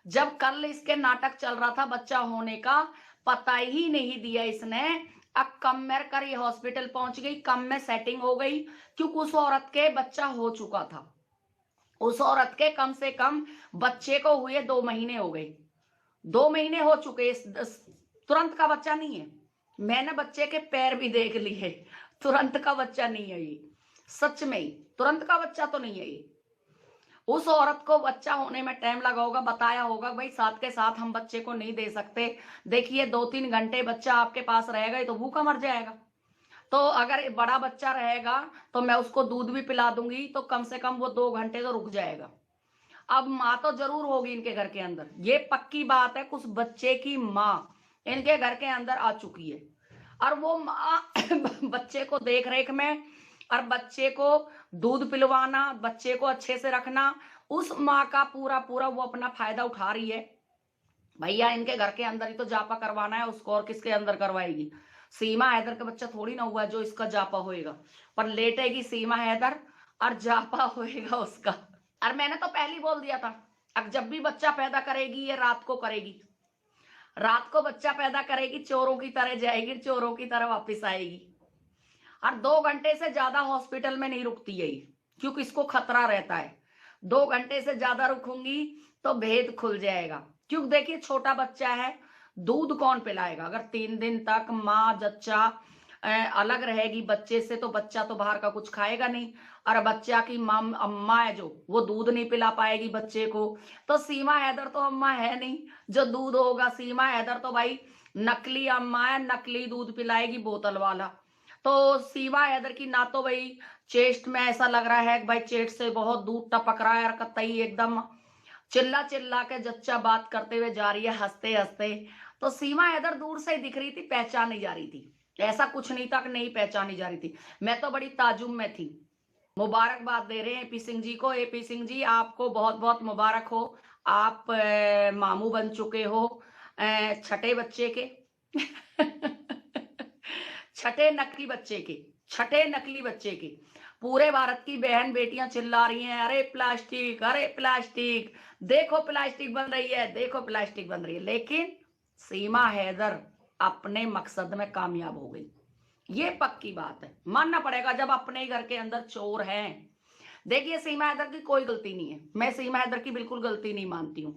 जब कल इसके नाटक चल रहा था बच्चा होने का, पता ही नहीं दिया इसने। अब कम में कर ये हॉस्पिटल पहुंच गई, कम में सेटिंग हो गई, क्योंकि उस औरत के बच्चा हो चुका था। उस औरत के कम से कम बच्चे को हुए 2 महीने हो गए, 2 महीने हो चुके। तुरंत का बच्चा नहीं है। मैंने बच्चे के पैर भी देख लिए, तुरंत का बच्चा नहीं है ये। सच में ही तुरंत का बच्चा तो नहीं है ये। उस औरत को बच्चा होने में टाइम लगा होगा, बताया होगा भाई साथ के साथ हम बच्चे को नहीं दे सकते। देखिए 2-3 घंटे बच्चा आपके पास रहेगा, ये तो भूखा मर जाएगा। तो अगर बड़ा बच्चा रहेगा तो मैं उसको दूध भी पिला दूंगी, तो कम से कम वो 2 घंटे तो रुक जाएगा। अब माँ तो जरूर होगी इनके घर के अंदर, ये पक्की बात है। कुछ बच्चे की माँ इनके घर के अंदर आ चुकी है, और वो माँ बच्चे को देख रेख में और बच्चे को दूध पिलवाना, बच्चे को अच्छे से रखना, उस माँ का पूरा पूरा वो अपना फायदा उठा रही है। भैया इनके घर के अंदर ही तो जापा करवाना है उसको, और किसके अंदर करवाएगी? सीमा हैदर का बच्चा थोड़ी ना हुआ जो इसका जापा होएगा, पर लेटेगी सीमा हैदर और जापा होएगा उसका। और मैंने तो पहले ही बोल दिया था, अब जब भी बच्चा पैदा करेगी ये रात को करेगी, रात को बच्चा पैदा करेगी, चोरों की तरह जाएगी, चोरों की तरह वापस आएगी। और 2 घंटे से ज्यादा हॉस्पिटल में नहीं रुकती है ये, क्योंकि इसको खतरा रहता है। 2 घंटे से ज्यादा रुकूंगी तो भेद खुल जाएगा, क्योंकि देखिए छोटा बच्चा है, दूध कौन पिलाएगा? अगर 3 दिन तक माँ जच्चा अलग रहेगी बच्चे से, तो बच्चा तो बाहर का कुछ खाएगा नहीं, और बच्चा की अम्मा है जो, वो दूध नहीं पिला पाएगी बच्चे को। तो सीमा हैदर तो अम्मा है नहीं जो दूध होगा। सीमा हैदर तो भाई नकली अम्मा है, नकली दूध पिलाएगी बोतल वाला। तो सीमा हैदर की ना तो भाई चेस्ट में ऐसा लग रहा है कि भाई चेस्ट से बहुत दूध टपक रहा है, और कतई एकदम चिल्ला चिल्ला के जच्चा बात करते हुए जा रही है हंसते हंसते। तो सीमा हैदर दूर से ही दिख रही थी, पहचानी जा रही थी, ऐसा कुछ नहीं था कि नहीं पहचानी जा रही थी। मैं तो बड़ी ताजुब में थी। मुबारकबाद दे रहे हैं एपी सिंह जी को। एपी सिंह जी आपको बहुत बहुत मुबारक हो, आप मामू बन चुके हो छठे बच्चे के छठे नकली बच्चे के, छठे नकली बच्चे के। पूरे भारत की बहन बेटियां चिल्ला रही हैं, अरे प्लास्टिक, अरे प्लास्टिक, देखो प्लास्टिक बन रही है, देखो प्लास्टिक बन रही है। लेकिन सीमा हैदर अपने मकसद में कामयाब हो गई, ये पक्की बात है, मानना पड़ेगा जब अपने ही घर के अंदर चोर हैं। देखिए सीमा हैदर की कोई गलती नहीं है, मैं सीमा हैदर की बिल्कुल गलती नहीं मानती हूं।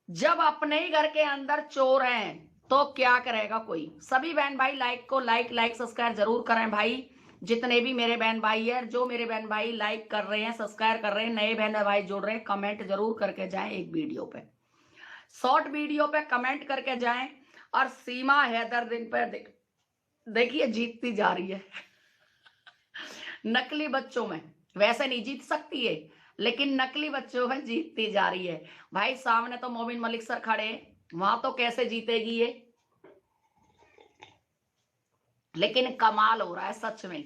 जब अपने ही घर के अंदर चोर हैं तो क्या करेगा कोई? सभी बहन भाई लाइक को लाइक सब्सक्राइब जरूर करें भाई। जितने भी मेरे बहन भाई है, जो मेरे बहन भाई लाइक कर रहे हैं, सब्सक्राइब कर रहे हैं, नए बहन भाई जुड़ रहे हैं, कमेंट जरूर करके जाएं। एक वीडियो पे, शॉर्ट वीडियो पे कमेंट करके जाएं। और सीमा हैदर दिन पर देखिए जीतती जा रही है नकली बच्चों में। वैसे नहीं जीत सकती है, लेकिन नकली बच्चों में जीतती जा रही है। भाई सामने तो मोमिन मलिक सर खड़े, वहां तो कैसे जीतेगी ये? लेकिन कमाल हो रहा है सच में,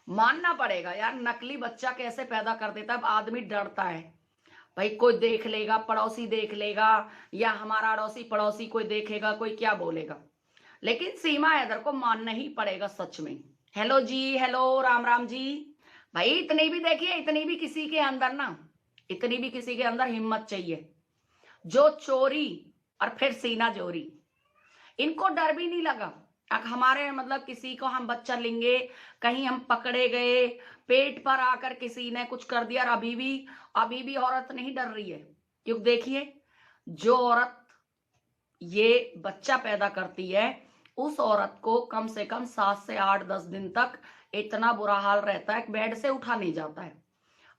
मानना पड़ेगा यार, नकली बच्चा कैसे पैदा कर देता है। अब आदमी डरता है, भाई कोई देख लेगा, पड़ोसी देख लेगा, या हमारा अड़ोसी पड़ोसी कोई देखेगा, कोई क्या बोलेगा। लेकिन सीमा हैदर को मानना ही पड़ेगा सच में। हेलो जी, हेलो, राम राम जी। भाई इतनी भी देखिए, इतनी भी किसी के अंदर ना, इतनी भी किसी के अंदर हिम्मत चाहिए जो चोरी और फिर सीना जोरी। इनको डर भी नहीं लगा। हमारे मतलब किसी को हम बच्चा लेंगे, कहीं हम पकड़े गए, पेट पर आकर किसी ने कुछ कर दिया, और अभी भी औरत नहीं डर रही है। क्योंकि देखिए जो औरत ये बच्चा पैदा करती है, उस औरत को कम से कम 7 से 8-10 दिन तक इतना बुरा हाल रहता है कि बेड से उठा नहीं जाता है।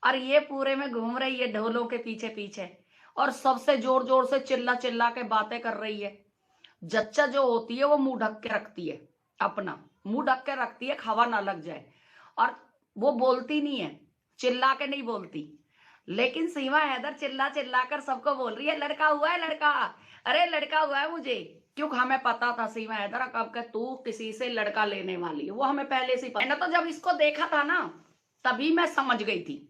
और ये पूरे में घूम रही है ढोलों के पीछे पीछे, और सबसे जोर जोर से चिल्ला चिल्ला के बातें कर रही है। जच्चा जो होती है वो मुंह ढक के रखती है, अपना मुंह ढक के रखती है, हवा ना लग जाए, और वो बोलती नहीं है, चिल्ला के नहीं बोलती। लेकिन सीमा हैदर चिल्ला चिल्ला कर सबको बोल रही है, लड़का हुआ है, लड़का, अरे लड़का हुआ है मुझे। क्योंकि हमें पता था सीमा हैदर कब के तू किसी से लड़का लेने वाली है, वो हमें पहले से पता। मैंने तो जब इसको देखा था ना, तभी मैं समझ गई थी।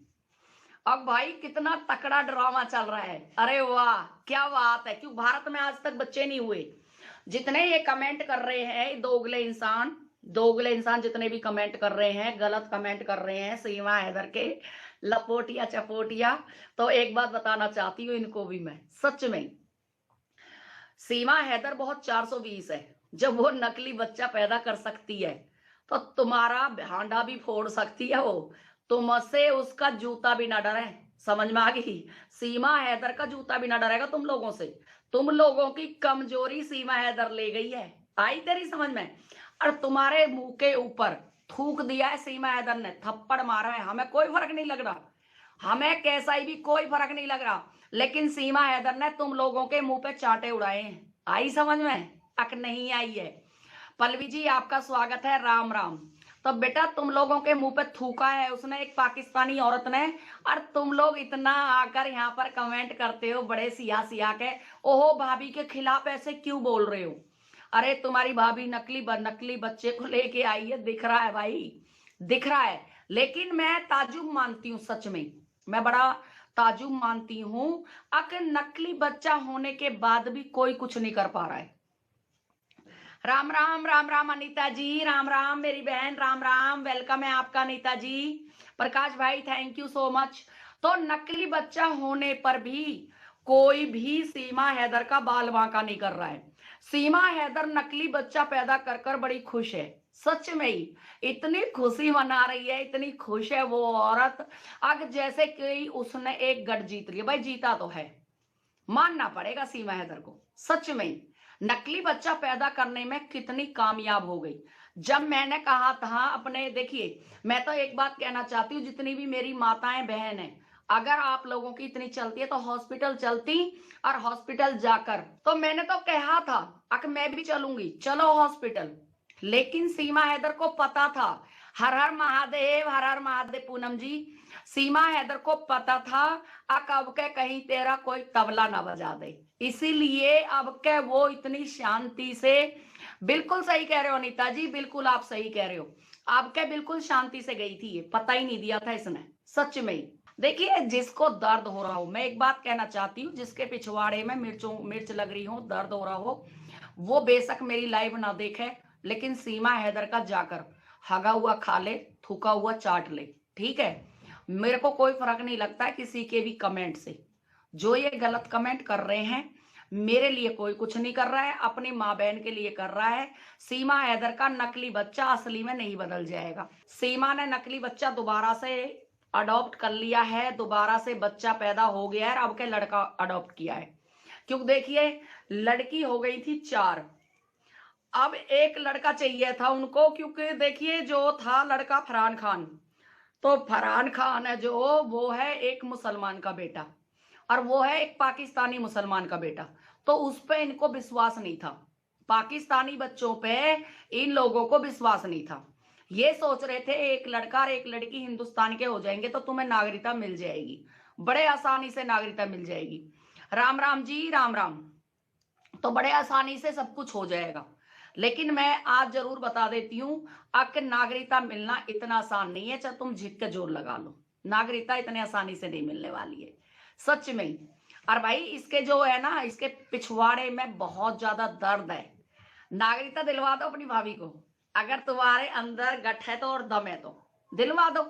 अब भाई कितना तकड़ा ड्रामा चल रहा है, अरे वाह क्या बात है। क्यों भारत में आज तक बच्चे नहीं हुए? जितने ये कमेंट कर रहे हैं दोगले इंसान जितने भी कमेंट कर रहे हैं, गलत कमेंट कर रहे हैं सीमा हैदर के, लपोटिया चपोटिया। तो एक बात बताना चाहती हूँ इनको भी मैं, सच में सीमा हैदर बहुत 420 है। जब वो नकली बच्चा पैदा कर सकती है तो तुम्हारा भांडा भी फोड़ सकती है वो, तुमसे उसका जूता भी ना डरे। समझ में आ गई? सीमा हैदर का जूता भी ना डरेगा तुम लोगों से। तुम लोगों की कमजोरी सीमा हैदर ले गई है। आई तेरी समझ में? और तुम्हारे मुंह के ऊपर थूक दिया है सीमा हैदर ने, थप्पड़ मारा है। हमें कोई फर्क नहीं लग रहा, हमें कैसा ही भी कोई फर्क नहीं लग रहा, लेकिन सीमा हैदर ने तुम लोगों के मुंह पे चांटे उड़ाए हैं। आई समझ में? अक नहीं आई है? पल्लवी जी आपका स्वागत है, राम राम। तो बेटा तुम लोगों के मुंह पे थूका है उसने, एक पाकिस्तानी औरत ने, और तुम लोग इतना आकर यहाँ पर कमेंट करते हो बड़े सिया सिया के। ओहो भाभी के खिलाफ ऐसे क्यों बोल रहे हो? अरे तुम्हारी भाभी नकली बच्चे को लेके आई है, दिख रहा है भाई, दिख रहा है। लेकिन मैं ताजुब मानती हूँ, सच में मैं बड़ा ताजुब मानती हूँ। अगर नकली बच्चा होने के बाद भी कोई कुछ नहीं कर पा रहा है। राम राम राम राम अनीता जी, राम राम मेरी बहन, राम राम, वेलकम है आपका अनीता जी। प्रकाश भाई थैंक यू सो मच। तो नकली बच्चा होने पर भी कोई भी सीमा हैदर का बाल बांका नहीं कर रहा है। सीमा हैदर नकली बच्चा पैदा कर कर बड़ी खुश है, सच में ही इतनी खुशी मना रही है, इतनी खुश है वो औरत। अगर जैसे कि उसने एक गढ़ जीत लिया। भाई जीता तो है, मानना पड़ेगा सीमा हैदर को, सच में ही नकली बच्चा पैदा करने में कितनी कामयाब हो गई। जब मैंने कहा था अपने, देखिए मैं तो एक बात कहना चाहती हूँ, जितनी भी मेरी माताएं बहन है, अगर आप लोगों की इतनी चलती है तो हॉस्पिटल चलती, और हॉस्पिटल जाकर तो मैंने तो कहा था अक मैं भी चलूंगी, चलो हॉस्पिटल। लेकिन सीमा हैदर को पता था, हर हर महादेव, हर हर महादेव पूनम जी, सीमा हैदर को पता था अब के कहीं तेरा कोई तबला ना बजा दे, इसीलिए अब के वो इतनी शांति से, बिल्कुल सही कह रहे हो अनीता जी, बिल्कुल आप सही कह रहे हो, अब के बिल्कुल शांति से गई थी, ये पता ही नहीं दिया था इसने, सच में। देखिए जिसको दर्द हो रहा हो, मैं एक बात कहना चाहती हूँ, जिसके पिछवाड़े में मिर्च लग रही हो, दर्द हो रहा हो, वो बेशक मेरी लाइव ना देखे, लेकिन सीमा हैदर का जाकर हगा हुआ खा ले, थूका हुआ चाट ले, ठीक है? मेरे को कोई फर्क नहीं लगता है किसी के भी कमेंट से। जो ये गलत कमेंट कर रहे हैं, मेरे लिए कोई कुछ नहीं कर रहा है, अपनी माँ बहन के लिए कर रहा है। सीमा हैदर का नकली बच्चा असली में नहीं बदल जाएगा। सीमा ने नकली बच्चा दोबारा से अडॉप्ट कर लिया है, दोबारा से बच्चा पैदा हो गया है, अब के लड़का अडॉप्ट किया है। क्योंकि देखिए लड़की हो गई थी 4, अब एक लड़का चाहिए था उनको, क्योंकि देखिए जो था लड़का फरहान खान, तो फरहान खान है जो, वो है एक मुसलमान का बेटा, और वो है एक पाकिस्तानी मुसलमान का बेटा। तो उस पे इनको विश्वास नहीं था, पाकिस्तानी बच्चों पे इन लोगों को विश्वास नहीं था। ये सोच रहे थे एक लड़का और एक लड़की हिंदुस्तान के हो जाएंगे तो तुम्हें नागरिकता मिल जाएगी, बड़े आसानी से नागरिकता मिल जाएगी। राम राम जी, राम राम। तो बड़े आसानी से सब कुछ हो जाएगा। लेकिन मैं आज जरूर बता देती हूँ, आपके नागरिकता मिलना इतना आसान नहीं है, चाहे तुम झिक के जोर लगा लो, नागरिकता इतने आसानी से नहीं मिलने वाली है, सच में। और भाई इसके जो है ना, इसके पिछवाड़े में बहुत ज्यादा दर्द है। नागरिकता दिलवा दो अपनी भाभी को, अगर तुम्हारे अंदर गठ है तो और दम है तो दिलवा दो,